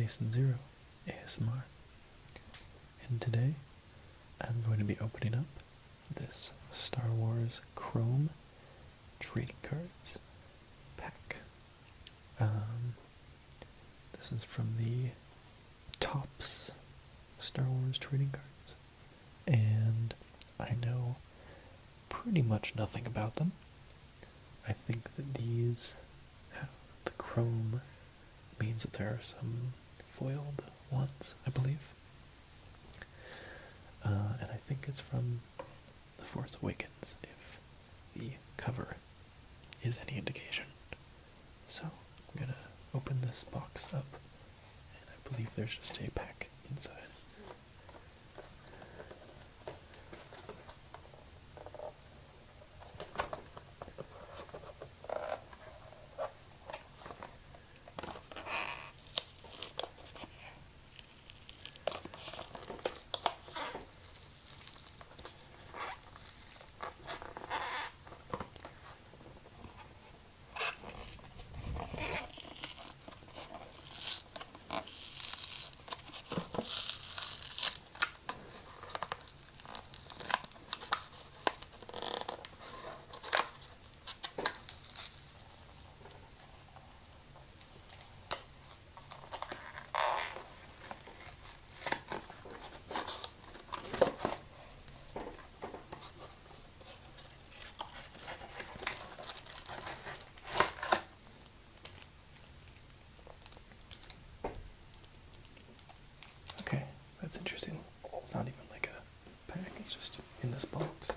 Jason Zero ASMR, and today I'm going to be opening up this Star Wars Chrome trading cards pack. This is from the Topps Star Wars trading cards, and I know pretty much nothing about them. I think that these have the chrome means that there are some foiled ones, I believe. And I think it's from The Force Awakens, if the cover is any indication. So I'm gonna open this box up, and I believe there's just a pack inside. Okay, that's interesting. It's not even like a pack, it's just in this box.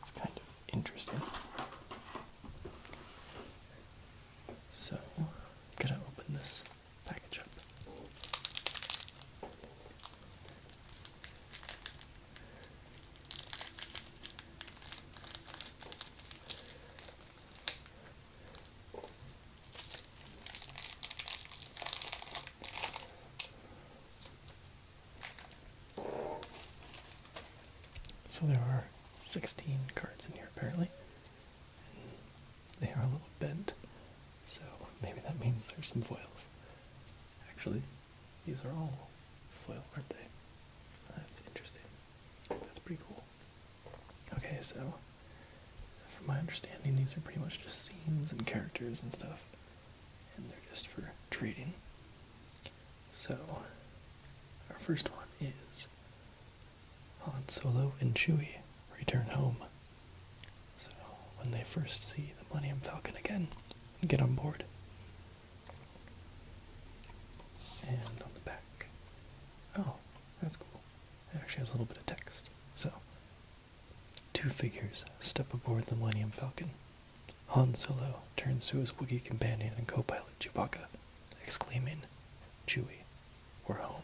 It's kind of interesting. So, I'm gonna open this package up. So there are 16 cards in here apparently. They are a little bent, so maybe that means there's some foils. Actually, these are all foil, aren't they? That's interesting. That's pretty cool. Okay, so from my understanding, these are pretty much just scenes and characters and stuff, and they're just for trading. So, our first one is Han Solo and Chewie return home. So, when they first see the Millennium Falcon again and get on board. And on the back, oh, that's cool. It actually has a little bit of text. So, two figures step aboard the Millennium Falcon. Han Solo turns to his Wookiee companion and co-pilot Chewbacca, exclaiming, "Chewie, we're home."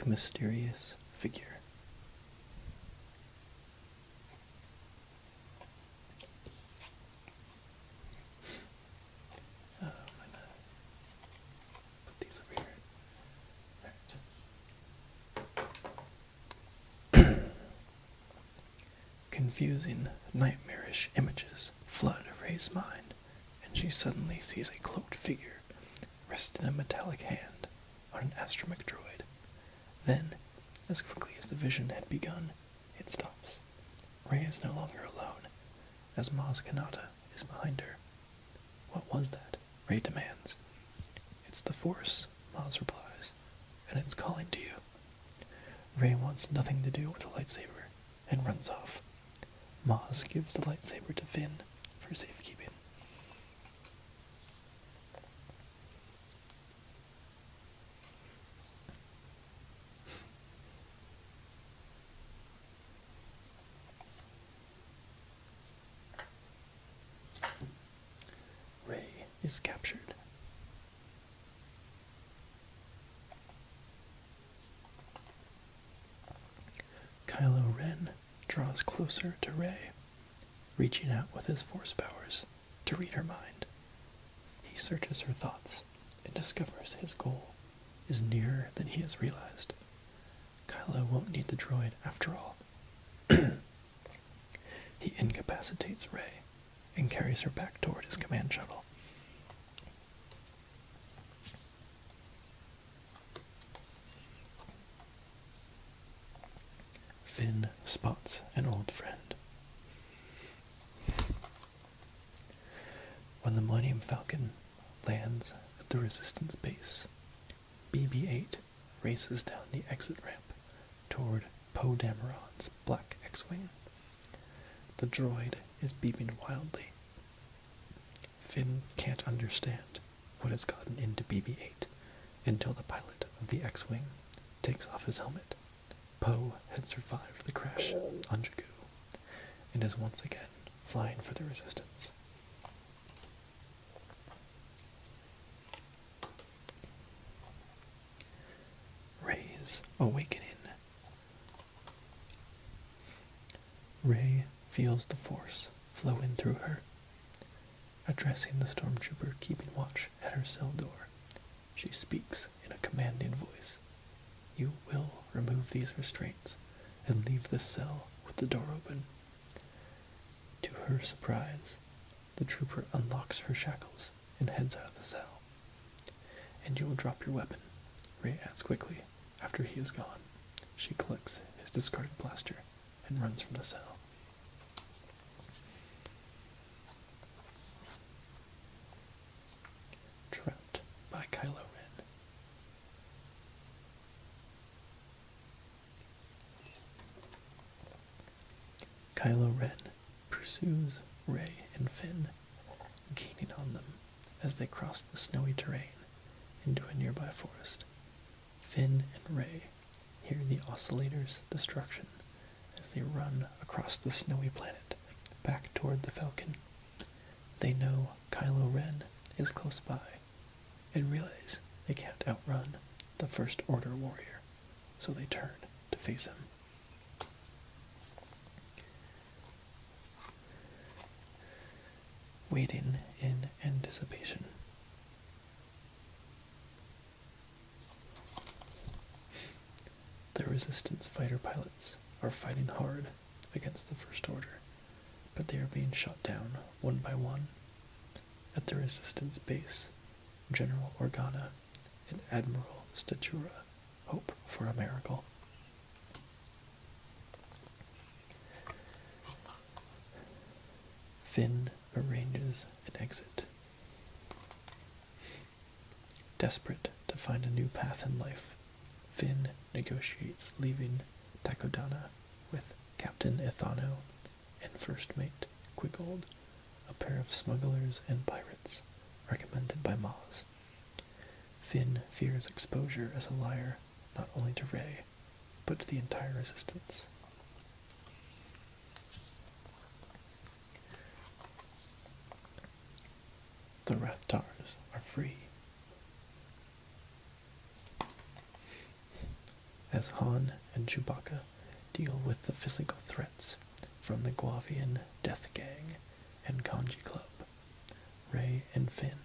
A mysterious figure. I'm gonna put these over here. Confusing, nightmarish images flood Rey's mind, and she suddenly sees a cloaked figure resting a metallic hand on an astromech droid. Then, as quickly as the vision had begun, it stops. Rey is no longer alone, as Maz Kanata is behind her. "What was that?" Rey demands. "It's the Force," Maz replies, "and it's calling to you." Rey wants nothing to do with the lightsaber, and runs off. Maz gives the lightsaber to Finn for safekeeping. Rey is captured. Kylo Ren draws closer to Rey, reaching out with his Force powers to read her mind. He searches her thoughts and discovers his goal is nearer than he has realized. Kylo won't need the droid after all. He incapacitates Rey and carries her back toward his command shuttle. Finn spots an old friend. When the Millennium Falcon lands at the Resistance base, BB-8 races down the exit ramp toward Poe Dameron's black X-Wing. The droid is beeping wildly. Finn can't understand what has gotten into BB-8 until the pilot of the X-Wing takes off his helmet. Poe had survived the crash on Jakku and is once again flying for the Resistance. Rey's awakening. Rey feels the Force flowing through her. Addressing the stormtrooper keeping watch at her cell door, she speaks in a commanding voice. You will remove these restraints and leave this cell with the door open. To her surprise, the trooper unlocks her shackles and heads out of the cell. And you will drop your weapon, Rey adds quickly. After he is gone, she collects his discarded blaster and runs from the cell. Trapped by Kylo Ren. Kylo Ren pursues Rey and Finn, gaining on them as they cross the snowy terrain into a nearby forest. Finn and Rey hear the oscillator's destruction as they run across the snowy planet back toward the Falcon. They know Kylo Ren is close by and realize they can't outrun the First Order warrior, so they turn to face him. Waiting in anticipation. The Resistance fighter pilots are fighting hard against the First Order, but they are being shot down one by one. At the Resistance base, General Organa and Admiral Statura hope for a miracle. Finn arranges an exit. Desperate to find a new path in life, Finn negotiates leaving Takodana with Captain Ithano and First Mate Quigold, a pair of smugglers and pirates recommended by Maz. Finn fears exposure as a liar not only to Rey, but to the entire Resistance. The Rathtars are free. As Han and Chewbacca deal with the physical threats from the Guavian Death Gang and Kanji Club, Rey and Finn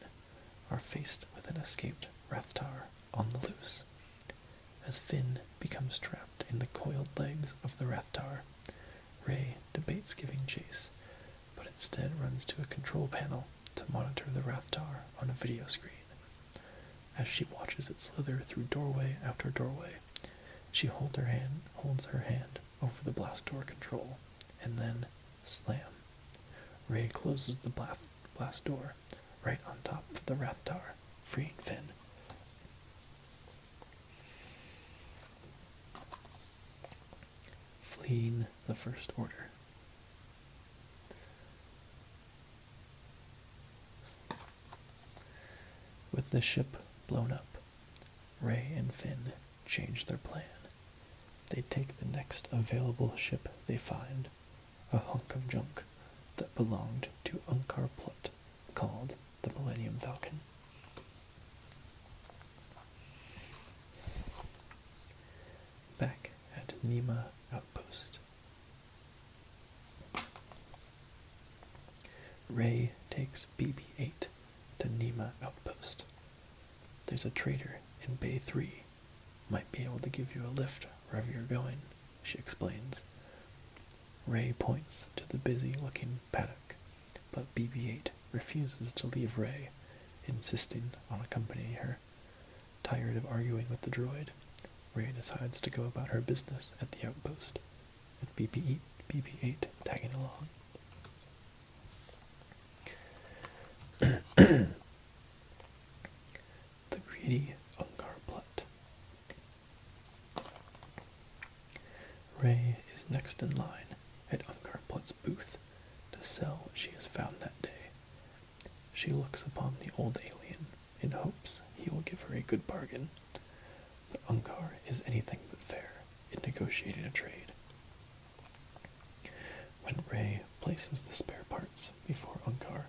are faced with an escaped Rathtar on the loose. As Finn becomes trapped in the coiled legs of the Rathtar, Rey debates giving chase, but instead runs to a control panel to monitor the Rathtar on a video screen. As she watches it slither through doorway after doorway, she holds her hand over the blast door control, and then slam. Rey closes the blast door right on top of the Rathtar, freeing Finn. Fleeing the First Order. With the ship blown up, Rey and Finn change their plan. They take the next available ship they find, a hunk of junk that belonged to Unkar Plutt, called the Millennium Falcon. Back at Nima Outpost, Rey takes BB-8 to Nima Outpost. There's a trader in Bay 3. Might be able to give you a lift wherever you're going, she explains. Rey points to the busy-looking paddock but BB-8 refuses to leave Rey, insisting on accompanying her. Tired of arguing with the droid, Rey decides to go about her business at the outpost, with BB-8 tagging along. The greedy Unkar plot. Rey is next in line at Unkar Plutt's booth to sell what she has found that day. She looks upon the old alien in hopes he will give her a good bargain, but Unkar is anything but fair in negotiating a trade. When Rey places the spare parts before Unkar,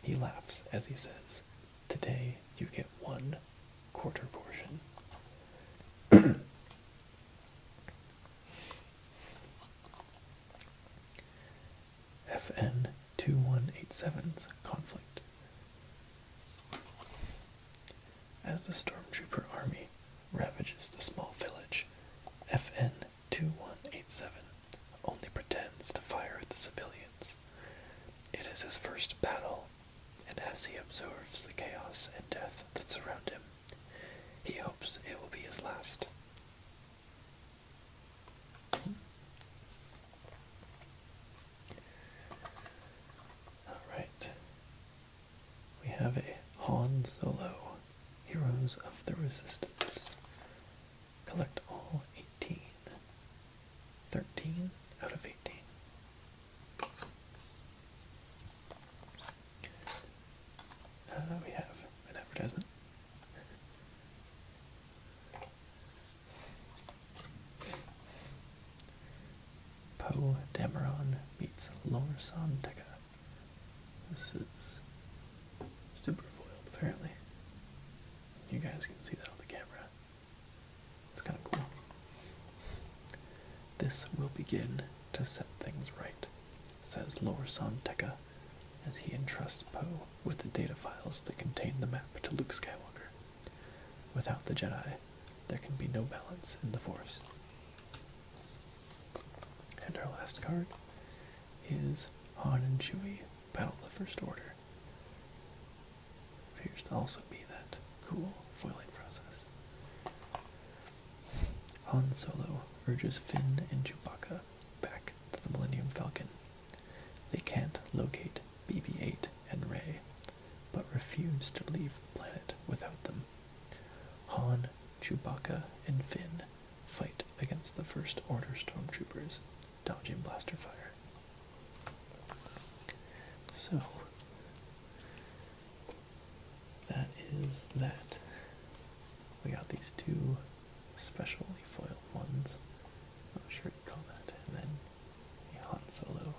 he laughs as he says, "Today you get 1/4 portion." FN 2187's conflict. As the stormtrooper army ravages the small village, FN 2187 only pretends to fire at the civilians. It is his first battle, and as he absorbs the chaos and death that surround him, he hopes it will be his last. Alright. We have a Han Solo, Heroes of the Resistance. Collect all 18. 13 out of 18. We have an advertisement. Poe Dameron meets Lorsan Tekka. This is super foiled, apparently. You guys can see that on the camera. It's kind of cool. This will begin to set things right, says Lorsan Tekka, as he entrusts Poe with the data files that contain the map to Luke Skywalker. Without the Jedi, there can be no balance in the Force. And our last card is Han and Chewie battle the First Order. Appears to also be that cool foiling process. Han Solo urges Finn and Chewbacca back to the Millennium Falcon. They can't locate BB-8 and Rey, but refuse to leave the planet without them. Han, Chewbacca, and Finn fight against the First Order stormtroopers, dodging blaster fire. So, that is that. We got these two specially foiled ones. Not sure what you call that. And then a Han Solo.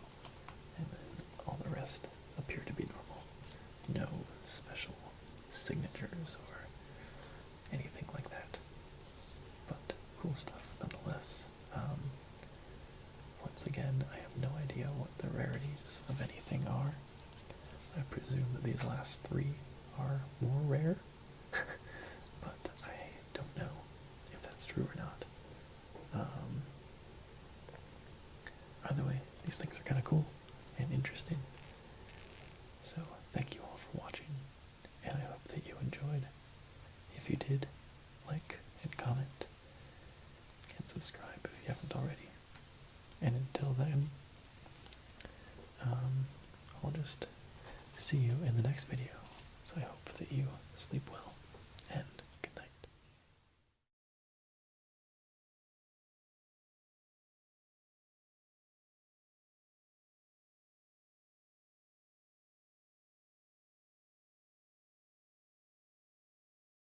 And then all the rest appear to be normal. No special signatures or anything like that. But cool stuff nonetheless. Once again, I have no idea what the rarities of anything are. I presume that these last three are more rare, but I don't know if that's true or not. Either way, these things are kind of cool and interesting. So, thank you all for watching, and I hope that you enjoyed. If you did, like and comment, and subscribe if you haven't already. And until then, I'll just see you in the next video. So I hope that you sleep well.